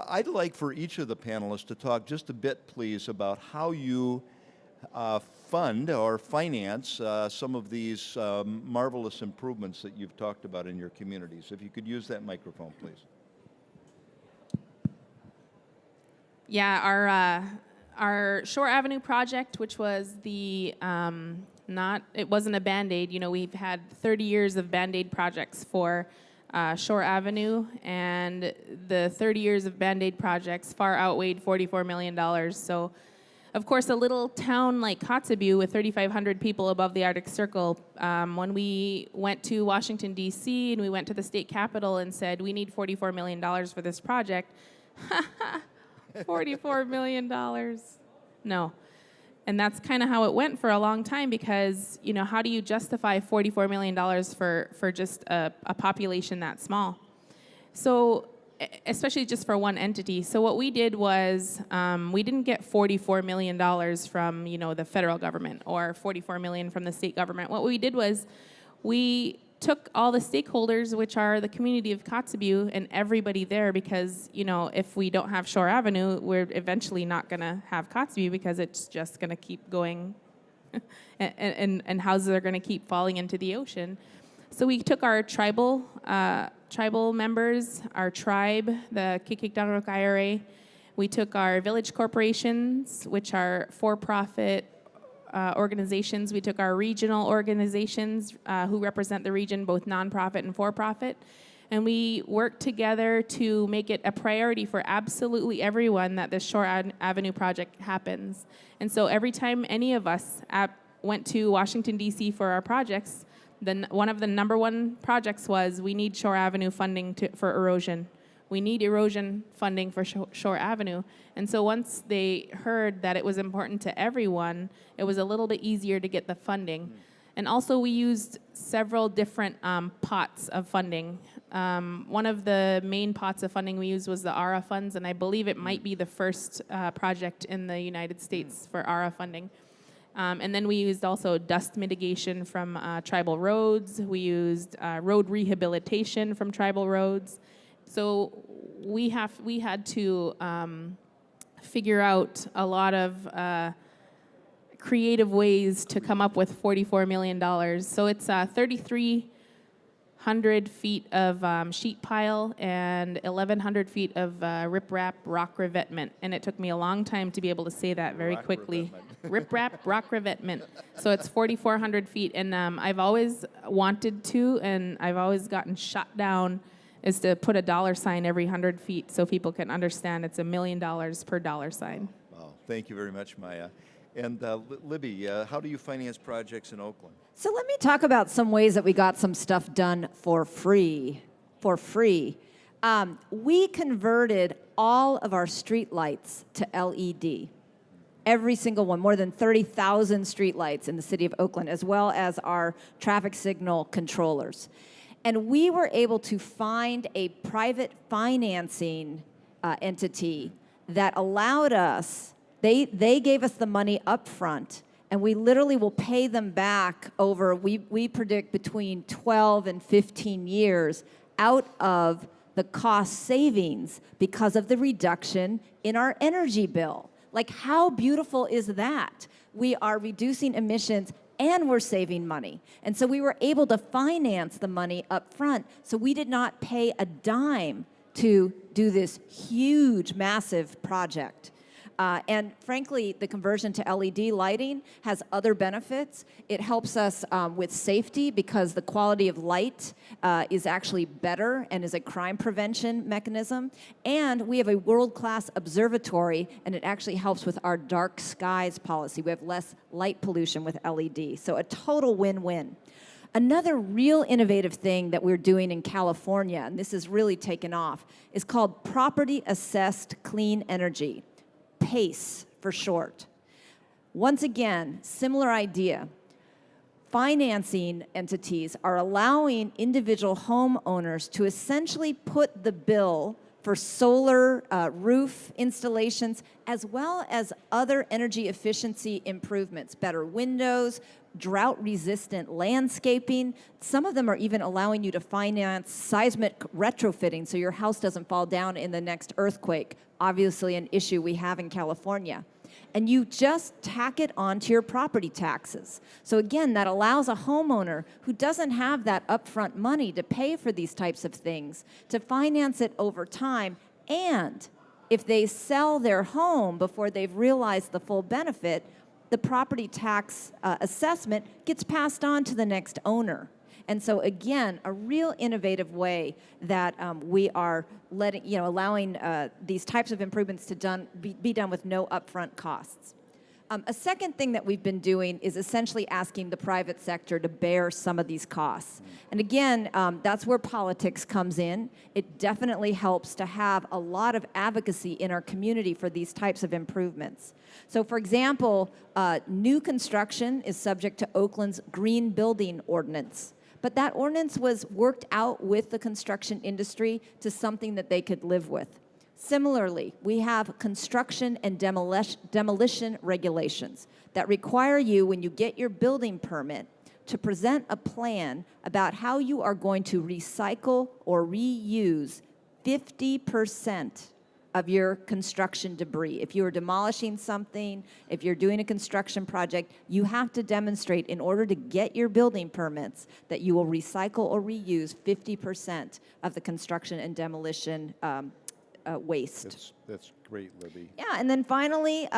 I'd like for each of the panelists to talk just a bit, please, about how you fund or finance some of these marvelous improvements that you've talked about in your communities. If you could use that microphone, please. Yeah, our Shore Avenue project, which was the it wasn't a Band-Aid. You know, we've had 30 years of Band-Aid projects for Shore Avenue, and the 30 years of Band-Aid projects far outweighed $44 million. So, of course, a little town like Kotzebue with 3,500 people above the Arctic Circle, when we went to Washington, D.C., and we went to the state capitol and said, we need $44 million for this project, $44 million. No. And that's kind of how it went for a long time because, you know, how do you justify $44 million for just a population that small? So, especially just for one entity. So what we did was we didn't get $44 million from, you know, the federal government or $44 million from the state government. What we did was we took all the stakeholders, which are the community of Kotzebue and everybody there, because, you know, if we don't have Shore Avenue, we're eventually not going to have Kotzebue because it's just going to keep going and houses are going to keep falling into the ocean. So we took our tribal members, our tribe, the Kikikdaruk IRA. We took our village corporations, which are for-profit organizations. We took our regional organizations who represent the region, both nonprofit and for-profit, and we worked together to make it a priority for absolutely everyone that this Shore Avenue project happens. And so every time any of us went to Washington, D.C. for our projects, then one of the number one projects was we need Shore Avenue funding for erosion. We need erosion funding for Shore Avenue. And so once they heard that it was important to everyone, it was a little bit easier to get the funding. And also we used several different pots of funding. One of the main pots of funding we used was the ARA funds, and I believe it might be the first project in the United States for ARA funding. And then we used also dust mitigation from tribal roads. We used road rehabilitation from tribal roads. So we had to figure out a lot of creative ways to come up with $44 million. So it's 3,300 feet of sheet pile and 1,100 feet of riprap rock revetment. And it took me a long time to be able to say that very quickly. Riprap rock revetment. So it's 4,400 feet. And I've always wanted to, and I've always gotten shot down, is to put a dollar sign every 100 feet so people can understand it's $1 million per dollar sign. Wow, thank you very much, Maya. And Libby, how do you finance projects in Oakland? So let me talk about some ways that we got some stuff done for free. We converted all of our street lights to LED. Every single one, more than 30,000 street lights in the city of Oakland, as well as our traffic signal controllers. And we were able to find a private financing entity that allowed us, they gave us the money up front, and we literally will pay them back over, we predict between 12 and 15 years out of the cost savings because of the reduction in our energy bill. Like, how beautiful is that? We are reducing emissions and we're saving money. And so we were able to finance the money up front, so we did not pay a dime to do this huge, massive project. And frankly, the conversion to LED lighting has other benefits. It helps us with safety because the quality of light is actually better and is a crime prevention mechanism. And we have a world-class observatory, and it actually helps with our dark skies policy. We have less light pollution with LED, so a total win-win. Another real innovative thing that we're doing in California, and this has really taken off, is called Property Assessed Clean Energy. PACE for short. Once again, similar idea. Financing entities are allowing individual homeowners to essentially put the bill for solar roof installations, as well as other energy efficiency improvements, better windows, drought-resistant landscaping. Some of them are even allowing you to finance seismic retrofitting so your house doesn't fall down in the next earthquake, obviously an issue we have in California. And you just tack it onto your property taxes. So again, that allows a homeowner who doesn't have that upfront money to pay for these types of things to finance it over time. And if they sell their home before they've realized the full benefit, the property tax assessment gets passed on to the next owner. And so again, a real innovative way that we are allowing these types of improvements to be done with no upfront costs. A second thing that we've been doing is essentially asking the private sector to bear some of these costs. And again, that's where politics comes in. It definitely helps to have a lot of advocacy in our community for these types of improvements. So for example, new construction is subject to Oakland's Green Building Ordinance. But that ordinance was worked out with the construction industry to something that they could live with. Similarly, we have construction and demolition regulations that require you, when you get your building permit, to present a plan about how you are going to recycle or reuse 50% of your construction debris. If you are demolishing something, if you're doing a construction project, you have to demonstrate, in order to get your building permits, that you will recycle or reuse 50% of the construction and demolition waste. That's great, Libby. Yeah, and then finally,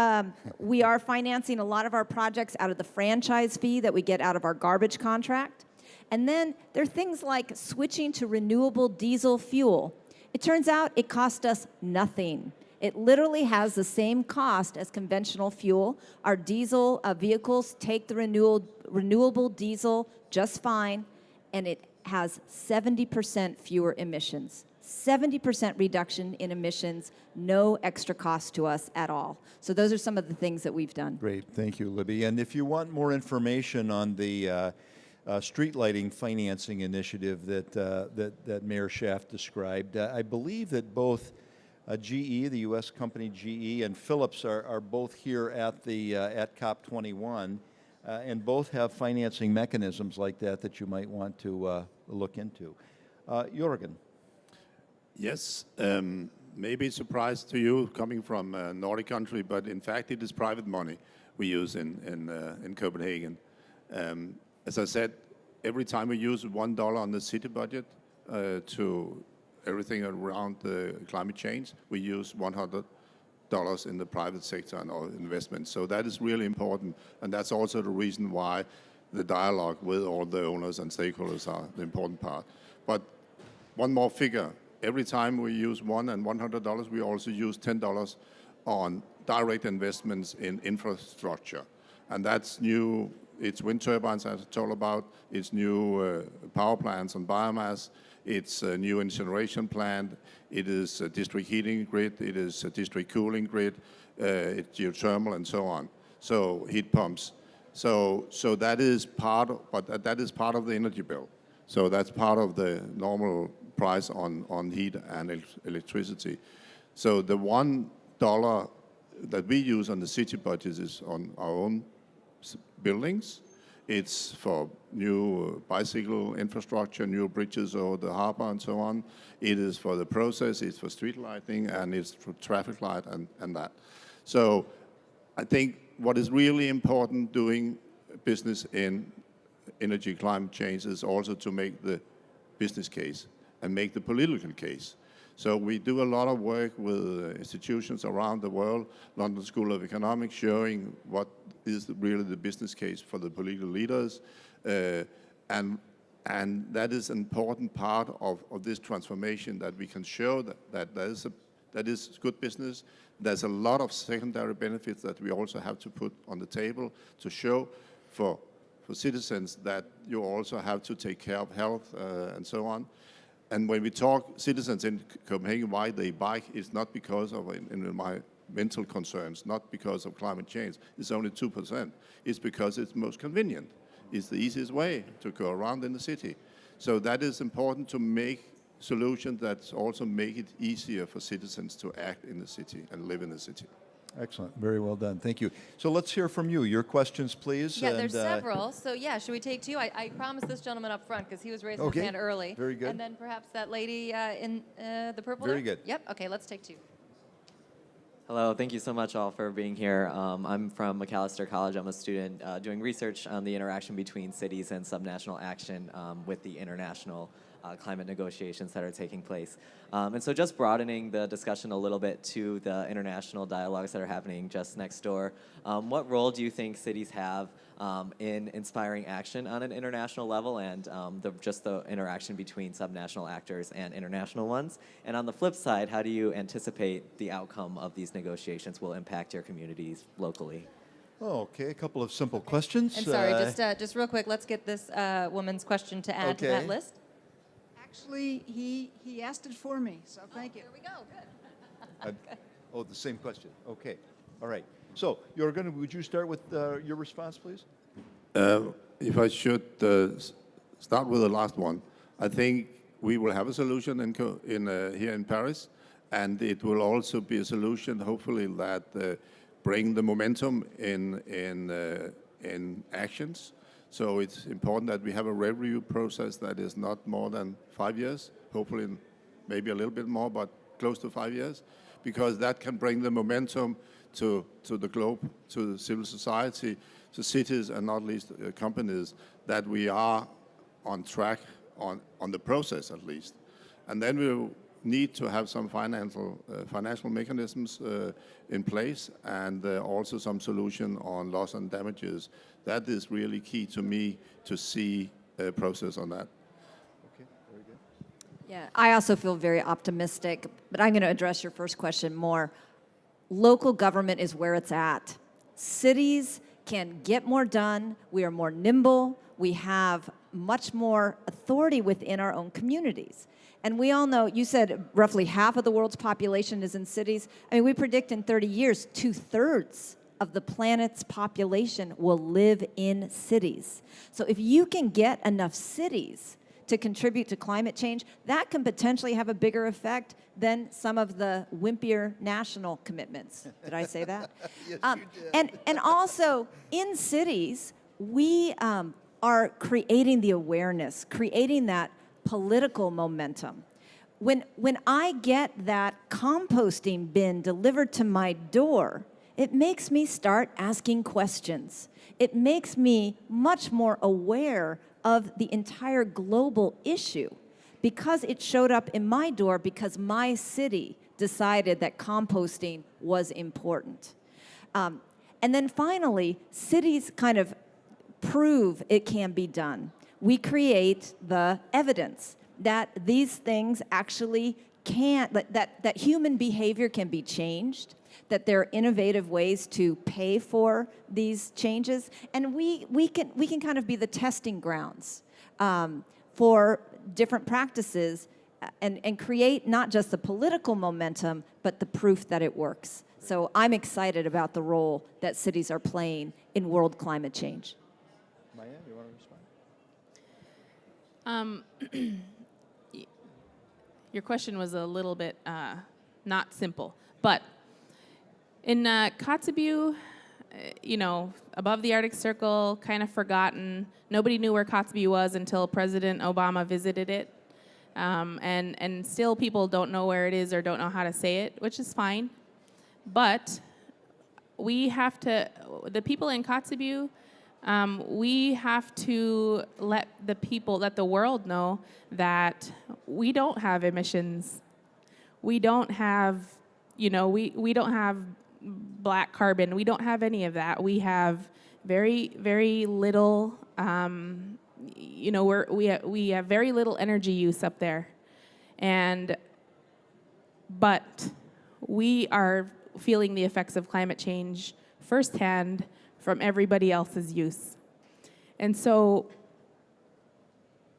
we are financing a lot of our projects out of the franchise fee that we get out of our garbage contract. And then there are things like switching to renewable diesel fuel. It turns out it cost us nothing. It literally has the same cost as conventional fuel. Our diesel vehicles take the renewable diesel just fine, and it has 70% fewer emissions. 70% reduction in emissions, no extra cost to us at all. So those are some of the things that we've done. Great, thank you, Libby. And if you want more information on the street lighting financing initiative that Mayor Schaaf described, I believe that both GE, the U.S. company GE, and Philips are both here at COP-21, and both have financing mechanisms like that you might want to look into. Jürgen. Yes, maybe a surprise to you coming from a Nordic country, but in fact it is private money we use in Copenhagen. As I said, every time we use $1 on the city budget to everything around the climate change, we use $100 in the private sector and our investments. So that is really important, and that's also the reason why the dialogue with all the owners and stakeholders are the important part. But one more figure. Every time we use $1 and $100, we also use $10 on direct investments in infrastructure. And that's new, it's wind turbines, as I told about, it's new power plants on biomass, it's a new incineration plant, it is a district heating grid, it is a district cooling grid, it's geothermal and so on. So heat pumps. So that is part of the energy bill. So that's part of the normal price on heat and electricity. So the $1 that we use on the city budget is on our own buildings. It's for new bicycle infrastructure, new bridges over the harbor and so on. It is for the process, it's for street lighting, and it's for traffic light and that. So I think what is really important doing business in energy climate change is also to make the business case and make the political case. So we do a lot of work with institutions around the world, London School of Economics, showing what is really the business case for the political leaders. And that is an important part of this transformation, that we can show that that is good business. There's a lot of secondary benefits that we also have to put on the table to show for citizens that you also have to take care of health and so on. And when we talk citizens in Copenhagen, why they bike, it's not because of environmental concerns, not because of climate change. It's only 2%. It's because it's most convenient. It's the easiest way to go around in the city. So that is important to make solutions that also make it easier for citizens to act in the city and live in the city. Excellent. Very well done. Thank you. So let's hear from you. Your questions, please. Yeah, there's several. So yeah, should we take two? I promised this gentleman up front because he was raising his hand early. Very good. And then perhaps that lady in the purple. Very there? good. Yep. Okay, let's take two. Hello, thank you so much all for being here. I'm from McAllister College. I'm a student doing research on the interaction between cities and subnational action with the international climate negotiations that are taking place. And so just broadening the discussion a little bit to the international dialogues that are happening just next door, what role do you think cities have in inspiring action on an international level and just the interaction between subnational actors and international ones? And on the flip side, how do you anticipate the outcome of these negotiations will impact your communities locally? Okay, a couple of simple questions. And sorry, just real quick, let's get this woman's question to add to that Okay. list. Actually, he asked it for me, so thank you. Here we go. Good. Oh, the same question. Okay. All right. So would you start with your response, please? If I should start with the last one, I think we will have a solution here in Paris, and it will also be a solution, hopefully, that bring the momentum in actions. So it's important that we have a review process that is not more than 5 years, hopefully maybe a little bit more, but close to 5 years, because that can bring the momentum to the globe, to civil society, to cities, and not least companies, that we are on track on the process at least. And then we'll need to have some financial mechanisms in place, and also some solution on loss and damages. That is really key to me to see a process on that. Okay, very good. Yeah, I also feel very optimistic, but I'm going to address your first question more. Local government is where it's at. Cities can get more done. We are more nimble. We have much more authority within our own communities. And we all know, you said roughly half of the world's population is in cities. I mean, we predict in 30 years, 2/3 of the planet's population will live in cities. So if you can get enough cities to contribute to climate change, that can potentially have a bigger effect than some of the wimpier national commitments. Did I say that? Yes, you did. And also, in cities, we are creating the awareness, creating that political momentum. When I get that composting bin delivered to my door, it makes me start asking questions. It makes me much more aware of the entire global issue because it showed up in my door because my city decided that composting was important. And then finally, cities kind of prove it can be done. We create the evidence that these things actually can, that human behavior can be changed, that there are innovative ways to pay for these changes, and we can kind of be the testing grounds for different practices and create not just the political momentum, but the proof that it works. So I'm excited about the role that cities are playing in world climate change. Maya, you want to respond? Your question was a little bit not simple, but in Kotzebue, above the Arctic Circle, kind of forgotten. Nobody knew where Kotzebue was until President Obama visited it, and still people don't know where it is or don't know how to say it, which is fine. But we have to, the people in Kotzebue, we have to let the world know that we don't have emissions. We don't have, we don't have black carbon. We don't have any of that. We have very, very little, we have very little energy use up there. But we are feeling the effects of climate change firsthand from everybody else's use. And so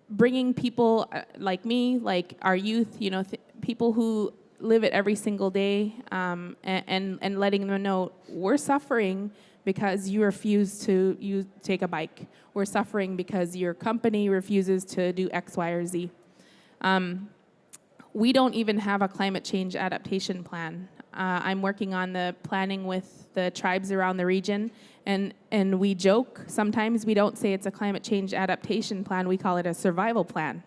bringing people like me, like our youth, people who live it every single day, and letting them know we're suffering because you refuse to take a bike. We're suffering because your company refuses to do X, Y, or Z. we don't even have a climate change adaptation plan. I'm working on the planning with the tribes around the region, and we joke, sometimes we don't say it's a climate change adaptation plan, we call it a survival plan.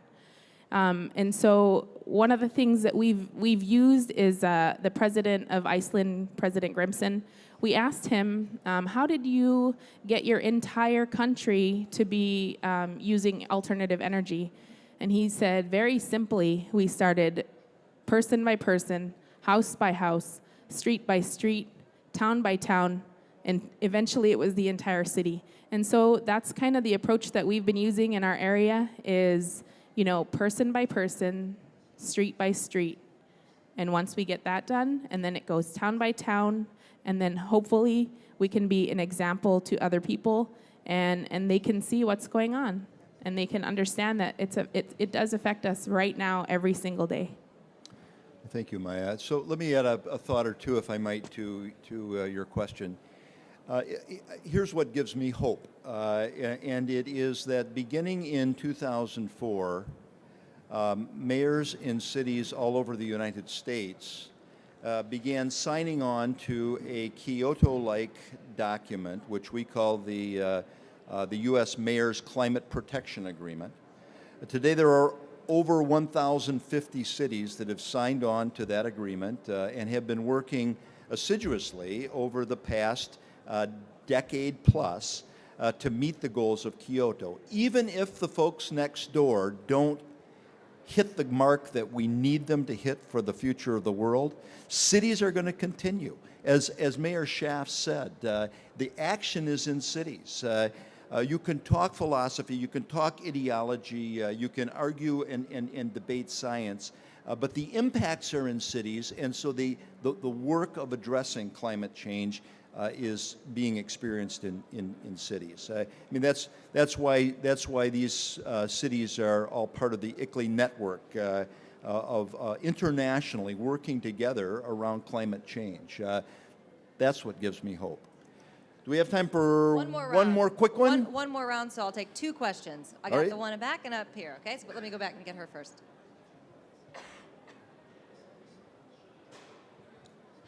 And so one of the things that we've used is the president of Iceland, President Grimson. We asked him, how did you get your entire country to be using alternative energy? And he said, very simply, we started person by person, house by house, street by street, town by town, and eventually it was the entire city. And so that's kind of the approach that we've been using in our area is, you know, person by person, street by street. And once we get that done, and then it goes town by town, and then hopefully we can be an example to other people, and they can see what's going on, and they can understand that it does affect us right now every single day. Thank you, Maya. So let me add a thought or two, if I might, to your question. Here's what gives me hope, and it is that beginning in 2004, mayors in cities all over the United States began signing on to a Kyoto-like document, which we call the U.S. Mayor's Climate Protection Agreement. Today there are over 1,050 cities that have signed on to that agreement and have been working assiduously over the past decade plus to meet the goals of Kyoto. Even if the folks next door don't hit the mark that we need them to hit for the future of the world, cities are going to continue. As Mayor Schaaf said, the action is in cities. You can talk philosophy, you can talk ideology, you can argue and debate science, but the impacts are in cities, and so the work of addressing climate change is being experienced in cities. I mean, that's why these cities are all part of the ICLEI network of internationally working together around climate change. That's what gives me hope. Do we have time for one more quick one? One more round, so I'll take two questions. I All got right. the one back and up here, okay? So let me go back and get her first.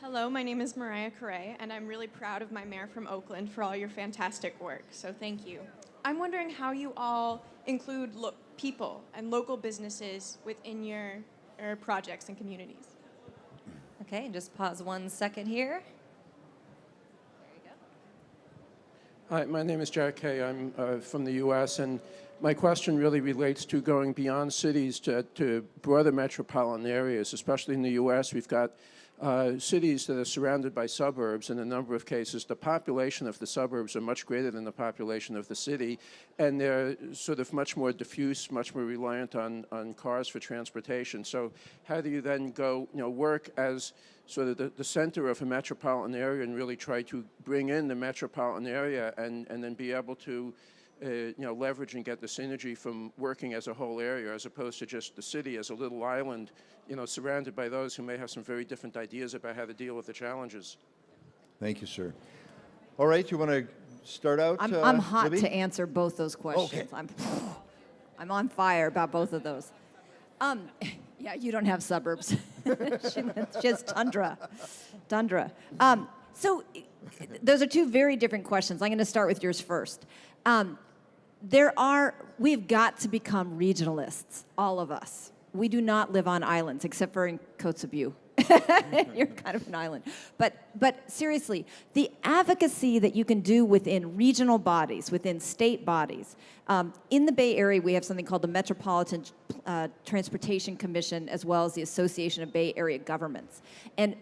Hello, my name is Mariah Correa, and I'm really proud of my mayor from Oakland for all your fantastic work, so thank you. I'm wondering how you all include people and local businesses within your projects and communities. Okay, and just pause 1 second here. Hi, my name is Jack Kay. I'm from the U.S., and my question really relates to going beyond cities to broader metropolitan areas, especially in the U.S. We've got cities that are surrounded by suburbs. In a number of cases, the population of the suburbs are much greater than the population of the city, and they're sort of much more diffuse, much more reliant on cars for transportation. So how do you then go, work as sort of the center of a metropolitan area and really try to bring in the metropolitan area and then be able to leverage and get the synergy from working as a whole area as opposed to just the city as a little island, surrounded by those who may have some very different ideas about how to deal with the challenges. Thank you, sir. All right, you want to start out, I'm hot Libby? to answer both those questions. Okay. I'm on fire about both of those. Yeah, you don't have suburbs. she has tundra. So those are two very different questions. I'm going to start with yours first. We've got to become regionalists, all of us. We do not live on islands, except for in Kotzebue. You're kind of an island. But seriously, the advocacy that you can do within regional bodies, within state bodies. In the Bay Area, we have something called the Metropolitan Transportation Commission, as well as the Association of Bay Area Governments. And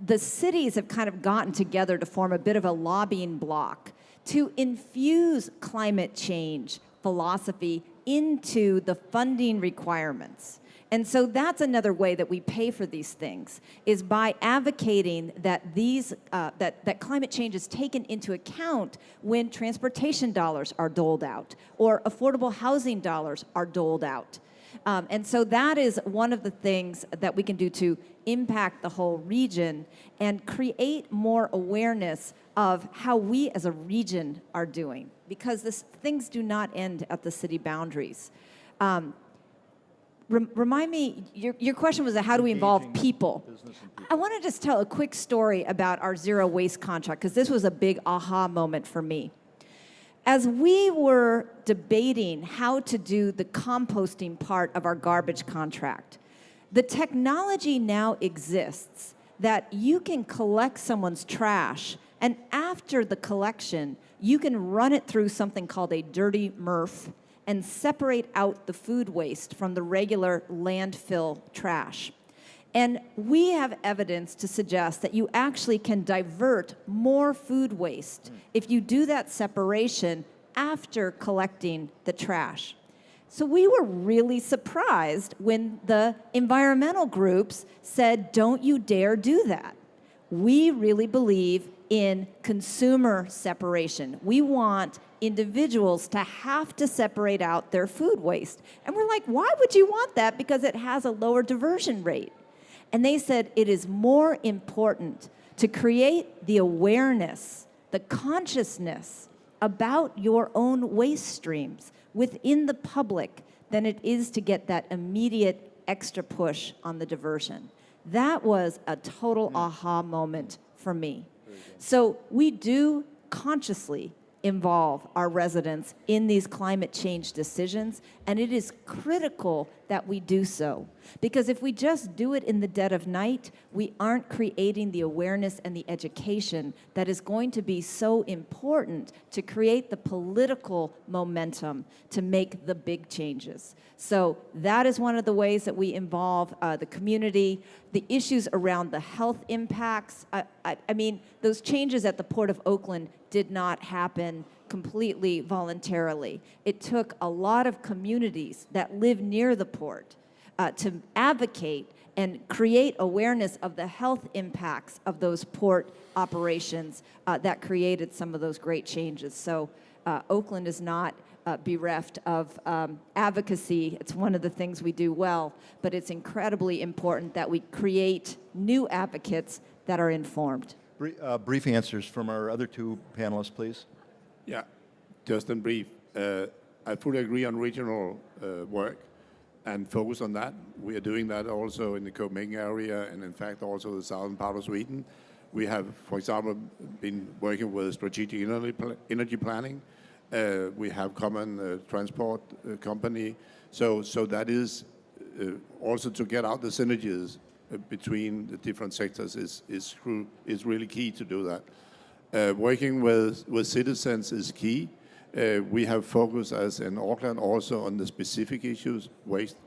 the cities have kind of gotten together to form a bit of a lobbying bloc to infuse climate change philosophy into the funding requirements. And so that's another way that we pay for these things, is by advocating that that climate change is taken into account when transportation dollars are doled out or affordable housing dollars are doled out. And so that is one of the things that we can do to impact the whole region and create more awareness of how we as a region are doing, because things do not end at the city boundaries. Remind me, your question was how do we involve people? I want to just tell a quick story about our zero waste contract, because this was a big aha moment for me. As we were debating how to do the composting part of our garbage contract, the technology now exists that you can collect someone's trash, and after the collection, you can run it through something called a dirty MRF and separate out the food waste from the regular landfill trash. And we have evidence to suggest that you actually can divert more food waste if you do that separation after collecting the trash. So we were really surprised when the environmental groups said, don't you dare do that. We really believe in consumer separation. We want individuals to have to separate out their food waste. And we're like, why would you want that? Because it has a lower diversion rate. And they said it is more important to create the awareness, the consciousness about your own waste streams within the public than it is to get that immediate extra push on the diversion. That was a total aha moment for me. So we do consciously involve our residents in these climate change decisions, and it is critical that we do so. Because if we just do it in the dead of night, we aren't creating the awareness and the education that is going to be so important to create the political momentum to make the big changes. So that is one of the ways that we involve the community. The issues around the health impacts, I mean, those changes at the Port of Oakland did not happen completely voluntarily. It took a lot of communities that live near the port to advocate and create awareness of the health impacts of those port operations that created some of those great changes. So Oakland is not bereft of advocacy. It's one of the things we do well, but it's incredibly important that we create new advocates that are informed. Brief answers from our other two panelists, please. Yeah, just in brief. I fully agree on regional work and focus on that. We are doing that also in the Copenhagen area and in fact also the southern part of Sweden. We have, for example, been working with strategic energy planning. We have common transport company. So that is also to get out the synergies between the different sectors is really key to do that. Working with citizens is key. We have focused as in Auckland also on the specific issues, waste,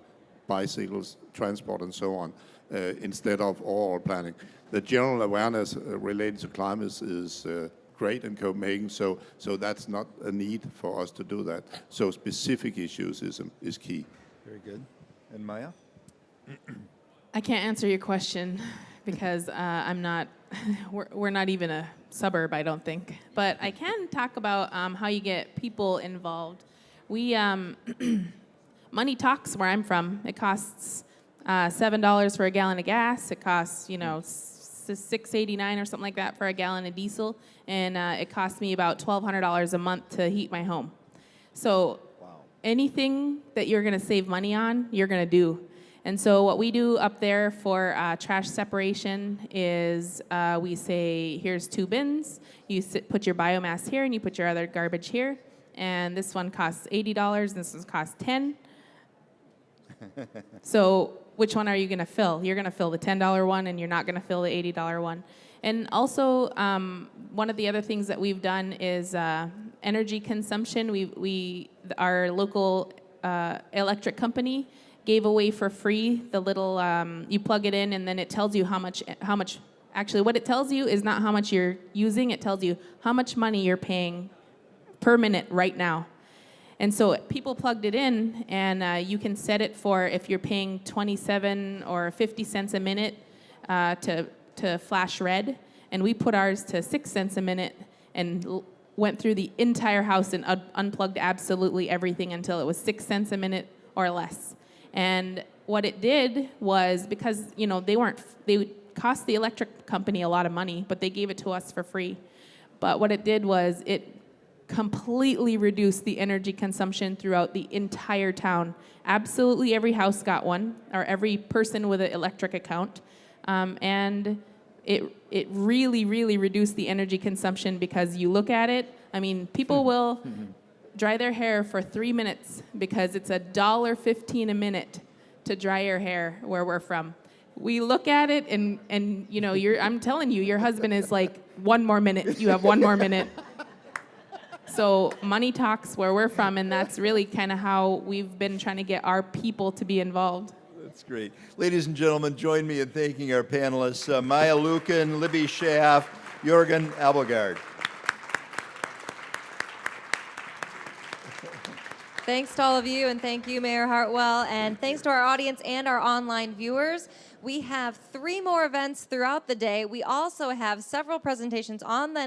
bicycles, transport and so on, instead of overall planning. The general awareness related to climate is great in Copenhagen, so that's not a need for us to do that. So specific issues is key. Very good. And Maya? I can't answer your question because I'm not, we're not even a suburb, I don't think. But I can talk about how you get people involved. We, money talks where I'm from. It costs $7 for a gallon of gas. It costs, $6.89 or something like that for a gallon of diesel. And it costs me about $1,200 a month to heat my home. So anything that you're going to save money on, you're going to do. And so what we do up there for trash separation is we say, here's 2 bins. You put your biomass here, and you put your other garbage here. And this one costs $80, and this one costs $10. So which one are you going to fill? You're going to fill the $10 one, and you're not going to fill the $80 one. And also, one of the other things that we've done is energy consumption. Our local electric company gave away for free the little, you plug it in and then it tells you how much, actually what it tells you is not how much you're using, it tells you how much money you're paying per minute right now. And so people plugged it in and you can set it for if you're paying 27 or 50 cents a minute to flash red. And we put ours to 6 cents a minute and went through the entire house and unplugged absolutely everything until it was 6 cents a minute or less. And what it did was, because they cost the electric company a lot of money, but they gave it to us for free. But what it did was it completely reduced the energy consumption throughout the entire town. Absolutely every house got one, or every person with an electric account. And it really, really reduced the energy consumption because you look at it, I mean, people will dry their hair for 3 minutes because it's $1.15 a minute to dry your hair where we're from. We look at it and you know, I'm telling you, your husband is like, 1 more minute, you have 1 more minute. So money talks where we're from, and that's really kind of how we've been trying to get our people to be involved. That's great. Ladies and gentlemen, join me in thanking our panelists, Maya Lukin, Libby Schaaf, Jorgen Abelgard. Thanks to all of you, and thank you, Mayor Hartwell, and thanks to our audience and our online viewers. We have 3 more events throughout the day. We also have several presentations on the